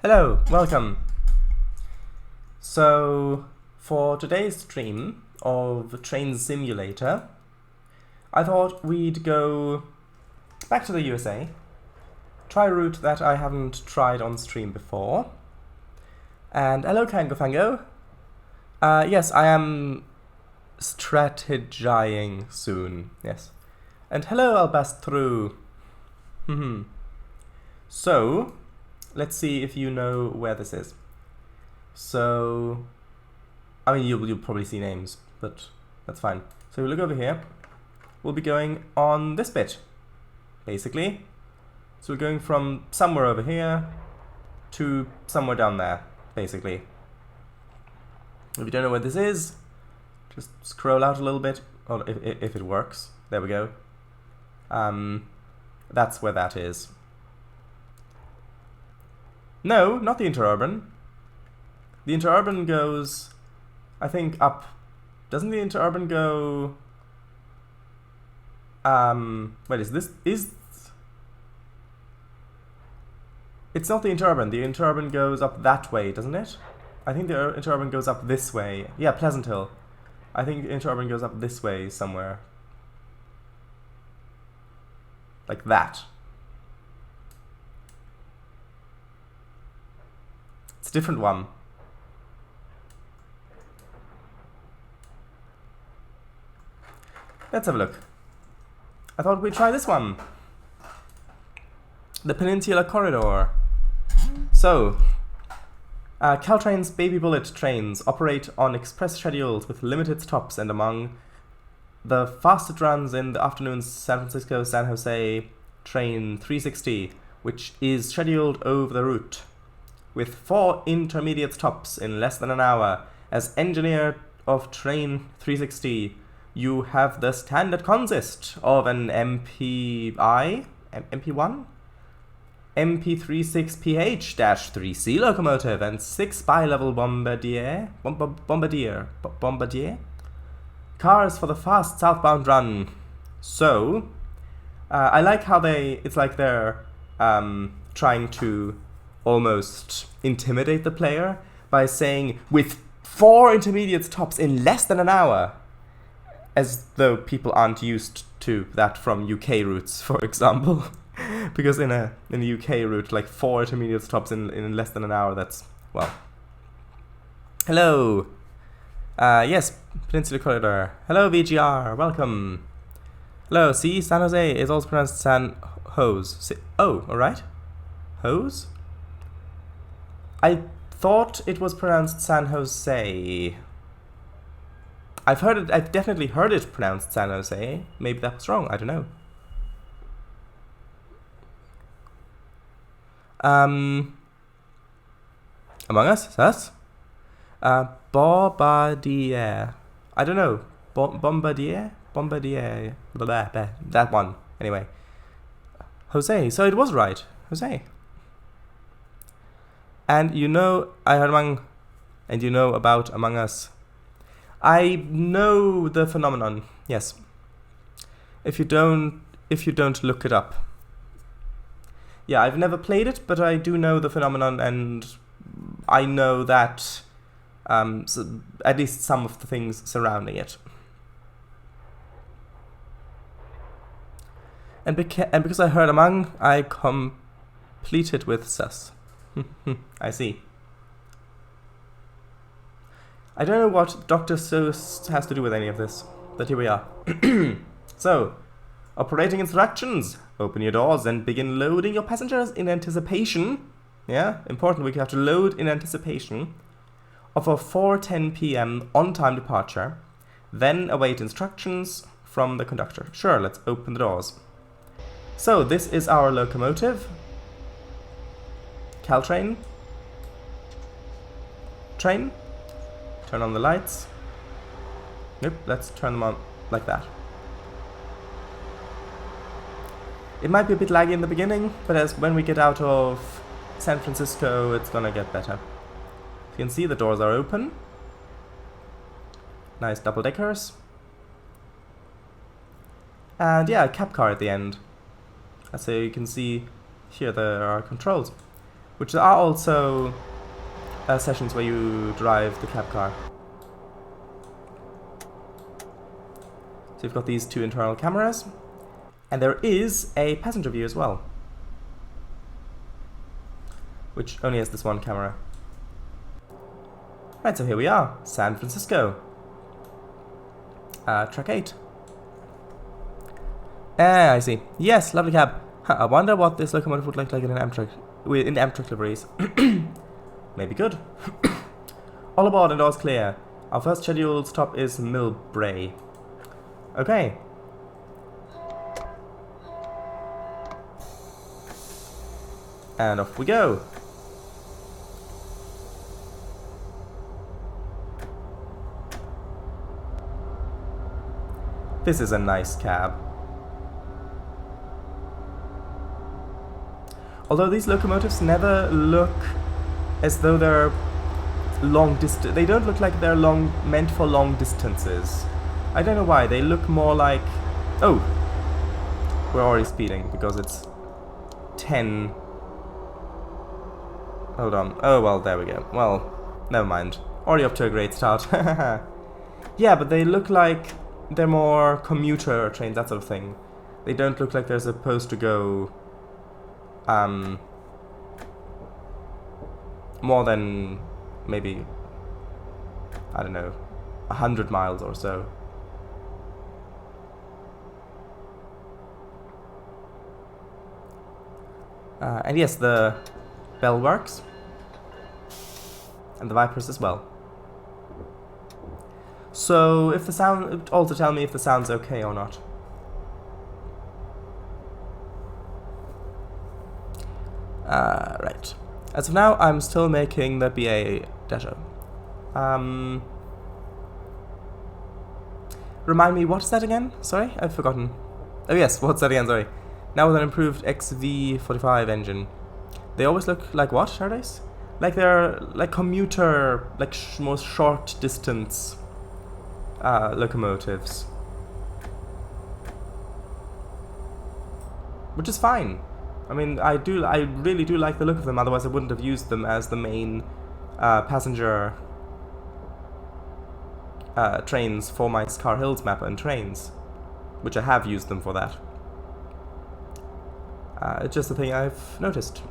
Hello, welcome. So, for today's stream of Train Simulator, I thought we'd go back to the USA, try a route that I haven't tried on stream before. And hello, Kangofango. Yes, I am strategizing soon, yes. And hello, Albastru. So, let's see if you know where this is. So, I mean, you'll probably see names, but that's fine. So we look over here. We'll be going on this bit, basically. So we're going from somewhere over here to somewhere down there, basically. If you don't know where this is, just scroll out a little bit. Or if it works, there we go. That's where that is. No, not the interurban. The interurban goes, I think, up. Doesn't the interurban go... wait, it's not the interurban. The interurban goes up that way, doesn't it? I think the interurban goes up this way. Yeah, Pleasant Hill. I think the interurban goes up this way somewhere. Like that. It's a different one. Let's have a look. I thought we'd try this one. The Peninsula Corridor. So, Caltrain's Baby Bullet trains operate on express schedules with limited stops, and among the fastest runs in the afternoon, San Francisco, San Jose train 360, which is scheduled over the route, with 4 intermediate stops in less than an hour. As engineer of train 360, you have the standard consist of an MP1? MP36PH-3C locomotive and 6 bi-level bombardier cars for the fast southbound run. So, I like how it's like they're trying to almost intimidate the player by saying with 4 intermediate stops in less than an hour, as though people aren't used to that from UK routes, for example. Because in the UK route, like 4 intermediate stops in less than an hour, that's, well. Hello. Yes, Peninsula Corridor. Hello, VGR. Welcome. Hello. See, San Jose is also pronounced San Jose. Oh, all right. Hose? I thought it was pronounced San Jose. I've definitely heard it pronounced San Jose. Maybe that was wrong. I don't know. Among Us? Sus? Bombardier. I don't know. Bombardier? Bombardier. Blah, blah, blah. That one. Anyway. Jose. So it was right. Jose. And you know, I heard and you know about Among Us. I know the phenomenon. Yes. If you don't look it up. Yeah, I've never played it, but I do know the phenomenon, and I know that so at least some of the things surrounding it. And because I heard Among, I completed with Sus. I see. I don't know what Dr. Seuss has to do with any of this, but here we are. So, operating instructions. Open your doors and begin loading your passengers in anticipation. Yeah, important, we have to load in anticipation of a 4:10 p.m. on-time departure. Then await instructions from the conductor. Sure, let's open the doors. So, this is our locomotive. Caltrain. Train. Turn on the lights. Nope, let's turn them on like that. It might be a bit laggy in the beginning, but when we get out of San Francisco, it's gonna get better. You can see the doors are open. Nice double-deckers. And yeah, a cab car at the end. So you can see here there are controls. which are also sessions where you drive the cab car. So you've got these two internal cameras, and there is a passenger view as well, which only has this one camera. Right, so here we are, San Francisco. Track 8. Ah, I see. Yes, lovely cab. I wonder what this locomotive would look like in an Amtrak, in Amtrak liveries. Maybe good. All aboard and all's clear. Our first scheduled stop is Millbrae. Okay. And off we go. This is a nice cab. Although these locomotives never look as though they're long distance. They don't look like they're meant for long distances. I don't know why. They look more like... Oh! We're already speeding because it's 10. Hold on. Oh, well, there we go. Well, never mind. Already up to a great start. Yeah, but they look like they're more commuter trains, that sort of thing. They don't look like they're supposed to go more than maybe, I don't know, 100 miles or so. And yes, the bell works, and the Vipers as well. So if the sound, also tell me if the sound's okay or not. Right. As of now, I'm still making the BA-0. Remind me, what's that again? Sorry, I've forgotten. Oh yes, what's that again? Sorry. Now with an improved XV45 engine. They always look like what, nowadays? Like they're like commuter, like most short distance locomotives. Which is fine. I mean, I really do like the look of them, otherwise I wouldn't have used them as the main passenger trains for my Scar Hills mapper and trains, which I have used them for that. It's just a thing I've noticed.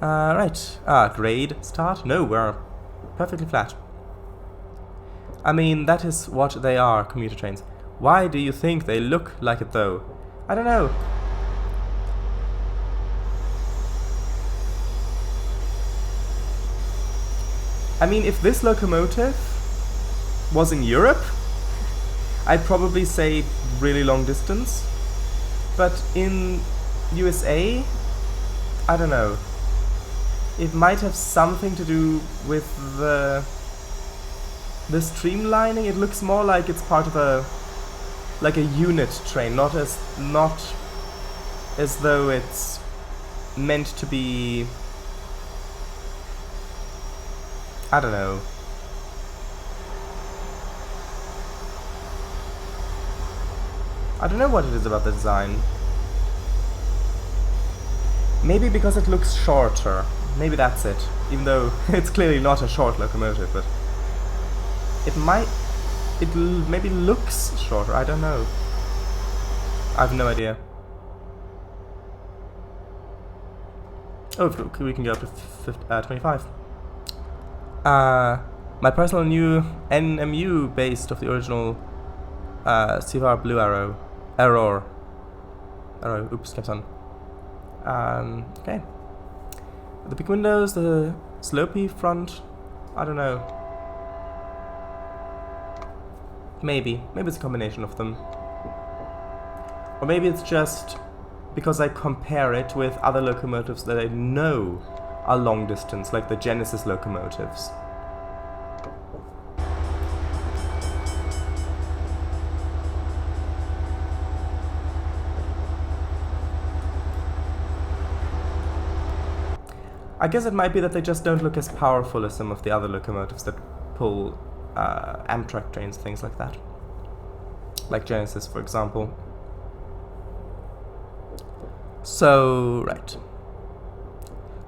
Right. Grade start? No, we're perfectly flat. I mean, that is what they are, commuter trains. Why do you think they look like it, though? I don't know. I mean, if this locomotive was in Europe, I'd probably say really long distance. But in USA, I don't know. It might have something to do with the streamlining. It looks more like it's part of a unit train, not as though it's meant to be, I don't know. I don't know what it is about the design. Maybe because it looks shorter. Maybe that's it. Even though it's clearly not a short locomotive, but it maybe looks shorter. I don't know. I have no idea. Oh, we can go up to 25. My personal new NMU based off the original CFR Blue Arrow. Arrow. Oops, kept on. Okay. The big windows, the slopey front. I don't know. Maybe it's a combination of them. Or maybe it's just because I compare it with other locomotives that I know are long distance, like the Genesis locomotives. I guess it might be that they just don't look as powerful as some of the other locomotives that pull Amtrak trains, things like that. Like Genesis, for example. So, right.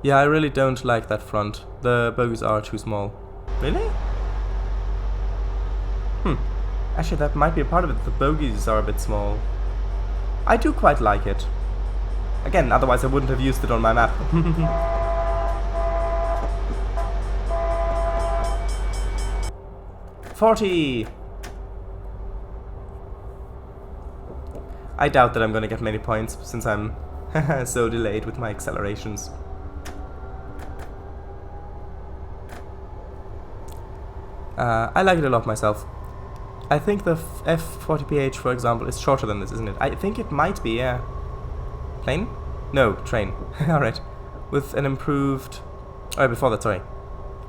Yeah, I really don't like that front. The bogies are too small. Really? Actually, that might be a part of it. The bogies are a bit small. I do quite like it. Again, otherwise I wouldn't have used it on my map. 40! I doubt that I'm gonna get many points since I'm so delayed with my accelerations. I like it a lot myself. I think the F40PH, for example, is shorter than this, isn't it? I think it might be, yeah. Plane? No, train. Alright. With an improved... Oh, before that, sorry.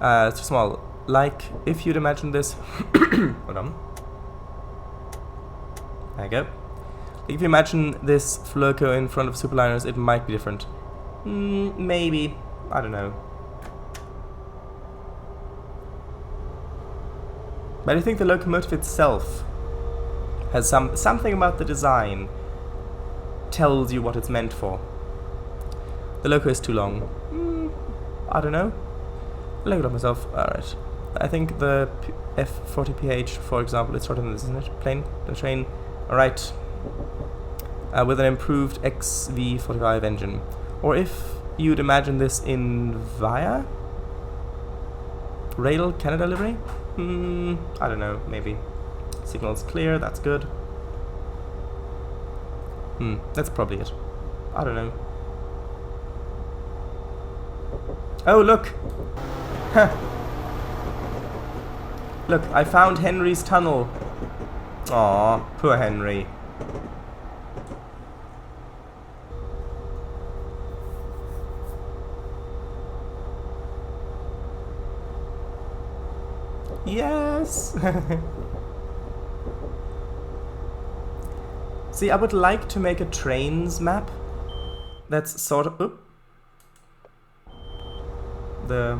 It's too small. Like, if you'd imagine this... Hold on. There you go. If you imagine this Flurko in front of Superliners, it might be different. Maybe. I don't know. But I think the locomotive itself has something about the design tells you what it's meant for. The loco is too long. I don't know. I like it on myself. Alright. I think the F40PH, for example, is shorter than this, isn't it? Plane? The train? Alright. With an improved XV45 engine. Or if you'd imagine this in VIA? Rail Canada livery? I don't know, maybe. Signal's clear, that's good. That's probably it. I don't know. Oh, look! Look, I found Henry's tunnel. Aw, poor Henry. Yes! See, I would like to make a trains map that's sort of... Oop. The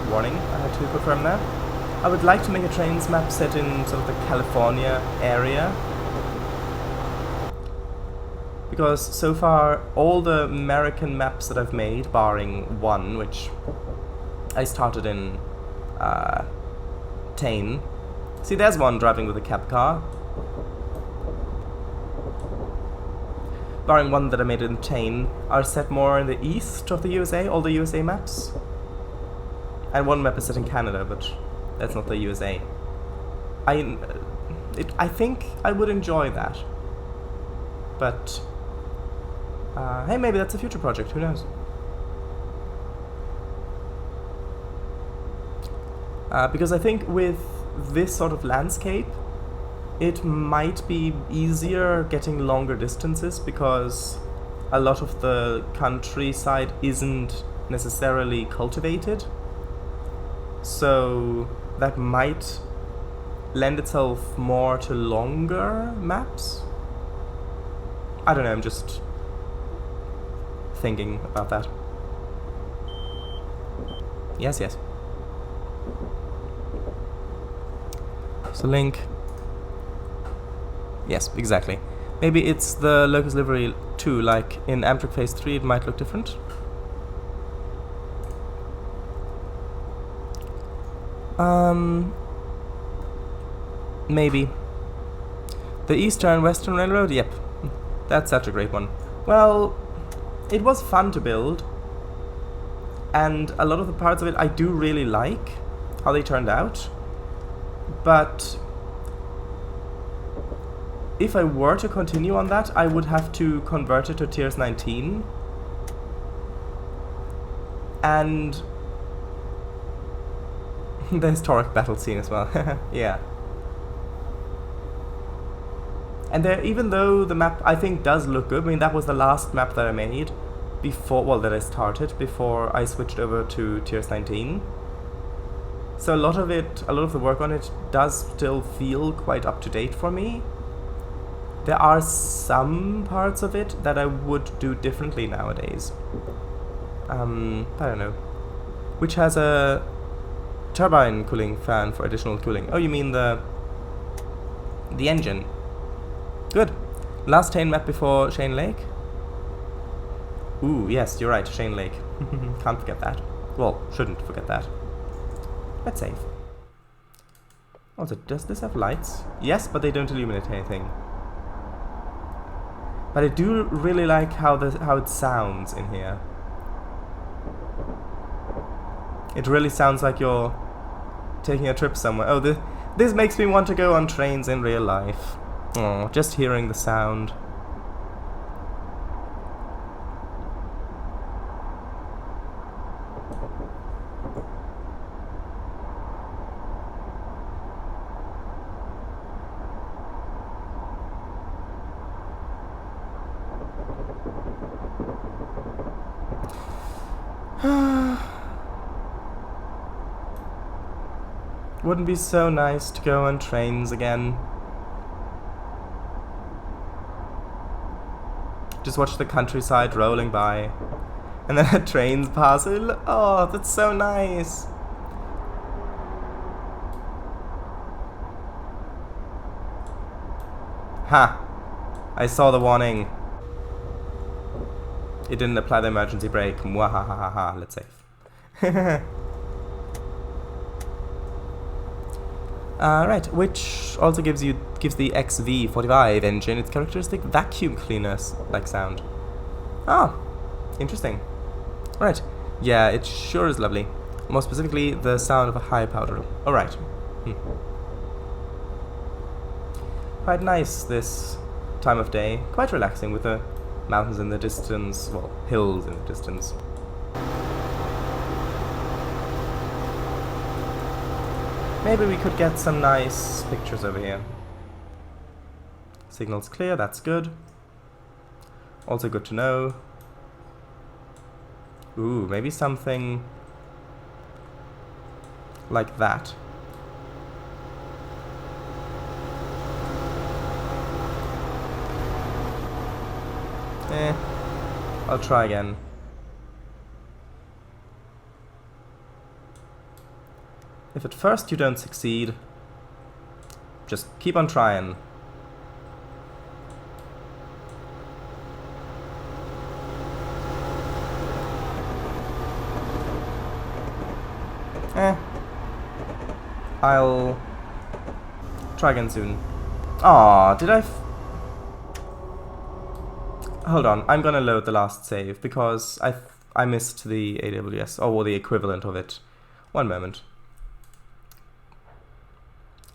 warning, I had to confirm that. I would like to make a trains map set in sort of the California area. Because so far, all the American maps that I've made, barring one, which I started in Tane. See, there's one driving with a cab car. Barring one that I made in Tane, are set more in the east of the USA, all the USA maps. And one map is set in Canada, but that's not the USA. I think I would enjoy that. But, hey, maybe that's a future project, who knows? Because I think with this sort of landscape, it might be easier getting longer distances because a lot of the countryside isn't necessarily cultivated. So that might lend itself more to longer maps. I don't know, I'm just thinking about that. Yes, yes. So link. Yes, exactly. Maybe it's the locus livery too, like in Amtrak Phase 3 it might look different. Maybe. The Eastern Western Railroad? Yep. That's such a great one. Well, it was fun to build. And a lot of the parts of it I do really like, how they turned out. But if I were to continue on that, I would have to convert it to Tiers 19. And the historic battle scene as well. Yeah. And there, even though the map I think does look good, I mean that was the last map that I made before, well, that I started before I switched over to Tiers 19. So a lot of the work on it does still feel quite up to date for me. There are some parts of it that I would do differently nowadays. I don't know. Which has a turbine cooling fan for additional cooling. Oh, you mean the engine. Good. Last Tane map before Shane Lake. Ooh, yes, you're right, Shane Lake. Can't forget that. Well, shouldn't forget that. Let's save. Also, does this have lights? Yes, but they don't illuminate anything. But I do really like how it sounds in here. It really sounds like you're taking a trip somewhere. Oh, this makes me want to go on trains in real life. Oh, just hearing the sound. Wouldn't be so nice to go on trains again. Just watch the countryside rolling by. And then trains pass. Oh, that's so nice. Ha! I saw the warning. It didn't apply the emergency brake. Mwahahaha. Let's save. Right, which also gives the XV45 engine its characteristic vacuum cleaner-like sound. Ah, interesting. Right, yeah, it sure is lovely. More specifically, the sound of a high powder. Alright. Quite nice this time of day. Quite relaxing with the mountains in the distance, well, hills in the distance. Maybe we could get some nice pictures over here. Signal's clear, that's good. Also good to know. Ooh, maybe something like that. I'll try again. If at first you don't succeed, just keep on trying. I'll try again soon. Aw, did I Hold on, I'm gonna load the last save because I missed the AWS, or the equivalent of it. One moment.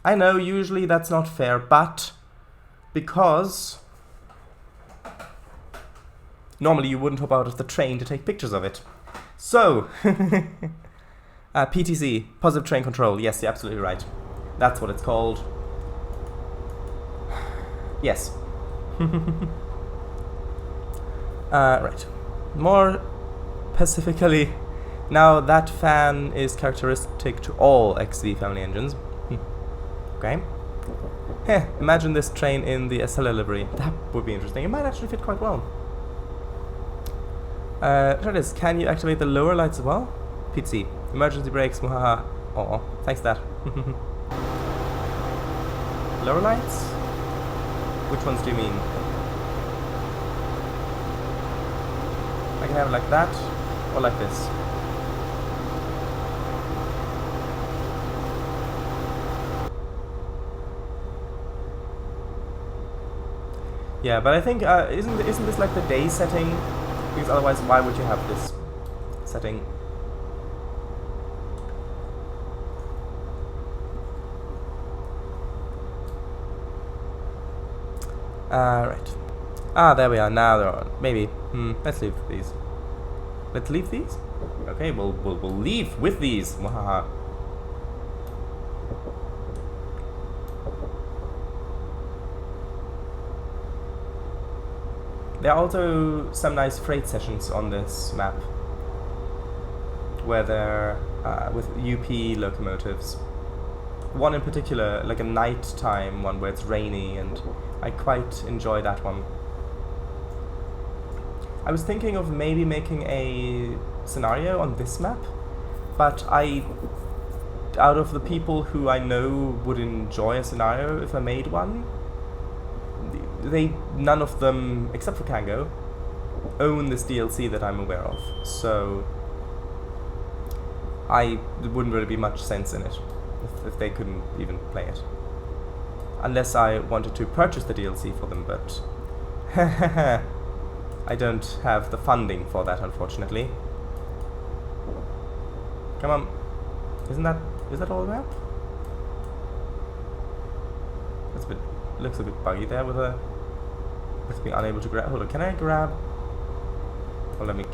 I know, usually that's not fair, but because normally you wouldn't hop out of the train to take pictures of it. So, PTC, Positive Train Control, yes, you're absolutely right. That's what it's called. Yes. Right. More specifically, now that fan is characteristic to all XV family engines. Okay. Imagine this train in the SLA livery. That would be interesting. It might actually fit quite well. There it is. Can you activate the lower lights as well? PC. Emergency brakes. Muhaha. Oh, thanks for that. Lower lights? Which ones do you mean? I can have it like that, or like this. Yeah, but I think isn't this like the day setting? Because otherwise, why would you have this setting? Right. Ah, there we are. Now there are maybe. Let's leave these. Let's leave these. Okay, we'll leave with these. Wahaha. There are also some nice freight sessions on this map, where they're with UP locomotives. One in particular, like a nighttime one where it's rainy, and I quite enjoy that one. I was thinking of maybe making a scenario on this map, but out of the people who I know would enjoy a scenario if I made one, none of them, except for Kango, own this DLC that I'm aware of, so there wouldn't really be much sense in it if they couldn't even play it. Unless I wanted to purchase the DLC for them, but I don't have the funding for that, unfortunately. Come on. Is that all the way up? That's looks a bit buggy there with being unable to grab. Hold on, can I grab? Oh, let me.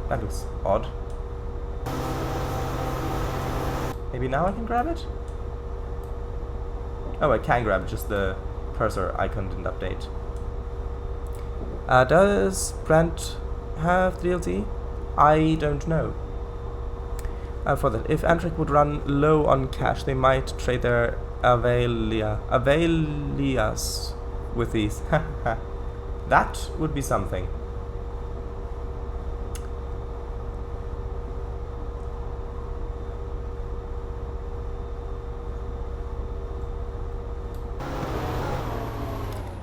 That looks odd. Maybe now I can grab it? Oh, I can grab it, just the cursor icon didn't update. Does Brent have the DLC? I don't know. For that, if Amtrak would run low on cash, they might trade their Avelias with these. That would be something.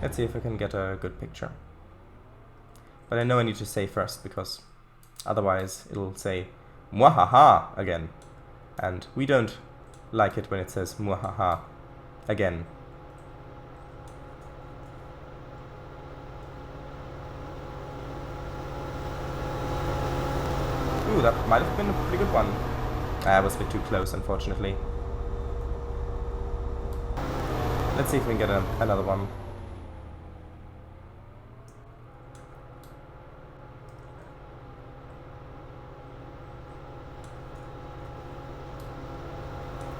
Let's see if I can get a good picture. But I know I need to say first, because otherwise it'll say Mwahaha again. And we don't like it when it says Mwahaha again. Ooh, that might have been a pretty good one. I was a bit too close, unfortunately. Let's see if we can get another one.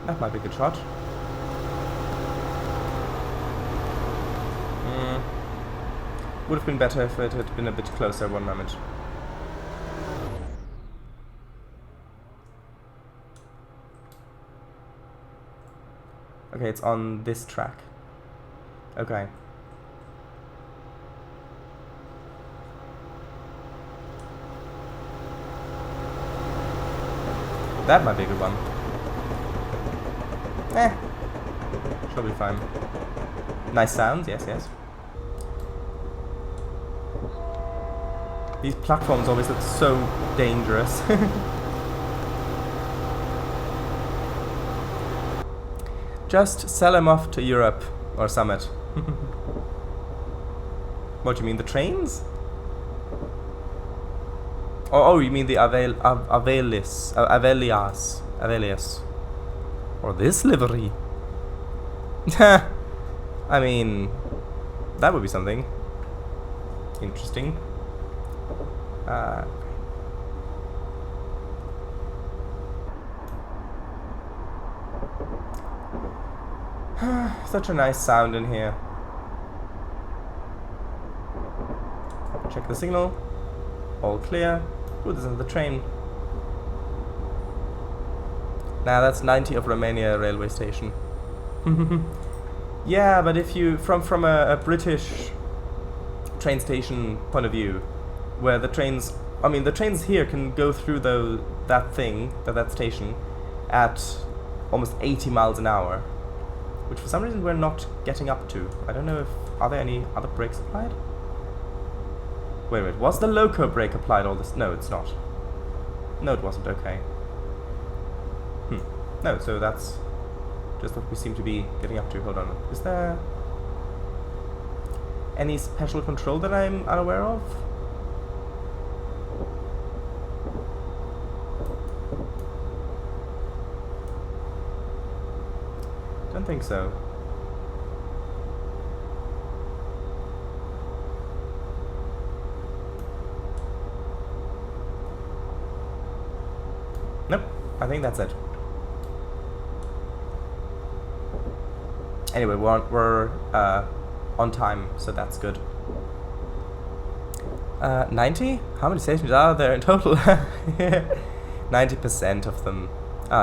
That might be a good shot. Would have been better if it had been a bit closer one moment. Okay, it's on this track. Okay. That might be a good one. She'll be fine. Nice sounds, yes, yes. These platforms always look so dangerous. Just sell them off to Europe or Summit. What do you mean, the trains? Oh, you mean the Avelias. Or this livery. I mean, that would be something interesting. Such a nice sound in here. Check the signal. All clear. Ooh, this is the train. Nah, that's 90 of Romania railway station. Yeah, but if you from a British train station point of view, where the trains, I mean, the trains here can go through that station at almost 80 miles an hour, which for some reason we're not getting up to. I don't know if, are there any other brakes applied? Wait, was the loco brake applied all this? No, it's not. No, it wasn't, okay. No, so that's just what we seem to be getting up to. Hold on. Is there any special control that I'm unaware of? Don't think so. Nope, I think that's it. Anyway, we're on time, so that's good. 90? How many stations are there in total? 90% of them,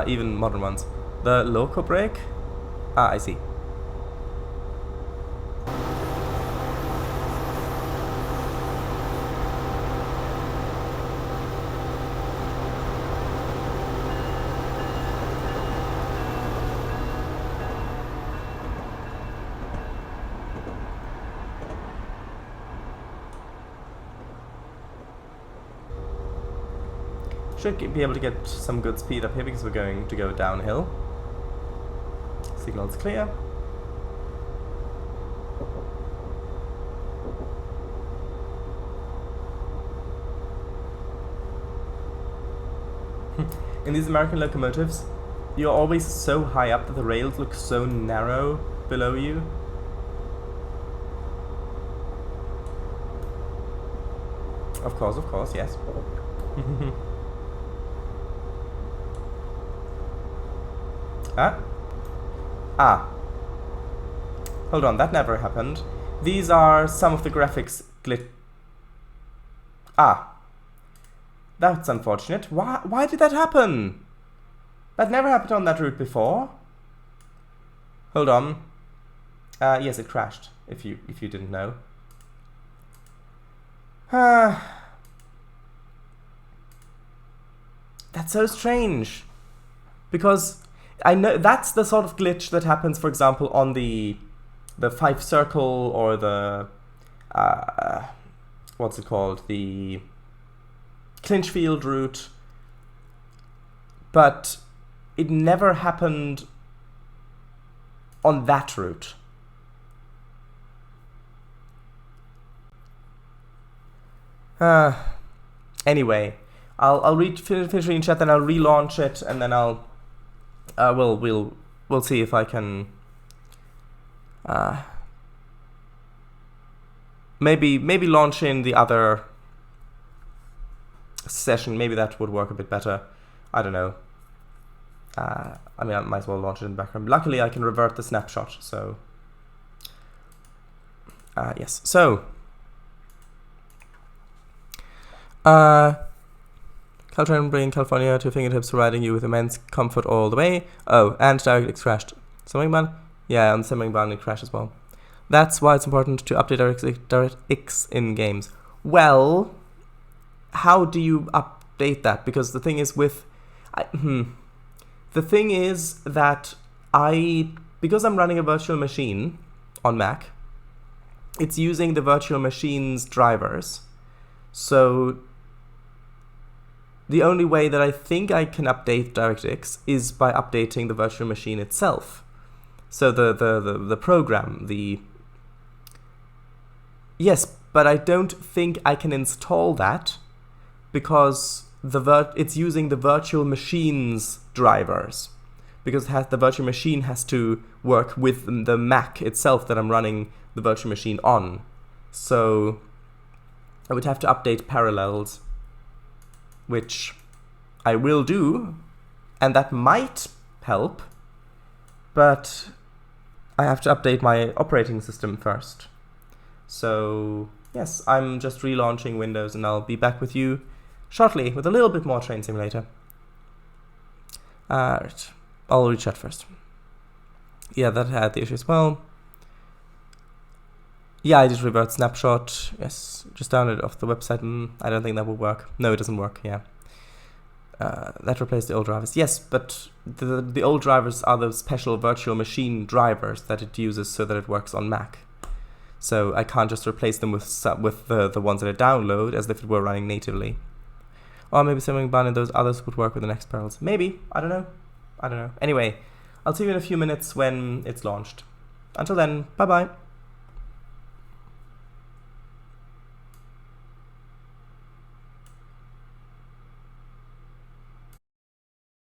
even modern ones. The loco brake? Ah, I see. Should be able to get some good speed up here because we're going to go downhill. Signal's clear. In these American locomotives, you're always so high up that the rails look so narrow below you. Of course, yes. Hold on, that never happened. These are some of the graphics glitch. That's unfortunate. Why did that happen? That never happened on that route before. Hold on. Yes, it crashed, if you didn't know. That's so strange. Because I know that's the sort of glitch that happens, for example, on the Fife Circle or the what's it called? The Clinchfield route. But it never happened on that route. Anyway, I'll finish reading chat, then I'll relaunch it, and then we'll see if I can maybe launch in the other session. Maybe that would work a bit better. I don't know. I mean, I might as well launch it in the background. Luckily, I can revert the snapshot. So yes. So Caltrain bringing California to fingertips, providing you with immense comfort all the way. Oh, and DirectX crashed. Semmingban? Yeah, on Semmingban it crashed as well. That's why it's important to update DirectX in games. Well, how do you update that? Because the thing is the thing is that because I'm running a virtual machine on Mac, it's using the virtual machine's drivers. So the only way that I think I can update DirectX is by updating the virtual machine itself. So the program, yes, but I don't think I can install that because it's using the virtual machine's drivers, because the virtual machine has to work with the Mac itself that I'm running the virtual machine on. So I would have to update Parallels, which I will do, and that might help, but I have to update my operating system first. So yes, I'm just relaunching Windows, and I'll be back with you shortly with a little bit more Train Simulator. Right. I'll read chat first. Yeah, that had the issue as well. Yeah, I did revert snapshot. Yes, just download it off the website. I don't think that will work. No, it doesn't work. Yeah. That replaced the old drivers. Yes, but the old drivers are the special virtual machine drivers that it uses so that it works on Mac. So I can't just replace them with the ones that I download as if it were running natively. Or maybe something banned and those others would work with the next Parallels. Maybe. I don't know. Anyway, I'll see you in a few minutes when it's launched. Until then, bye-bye.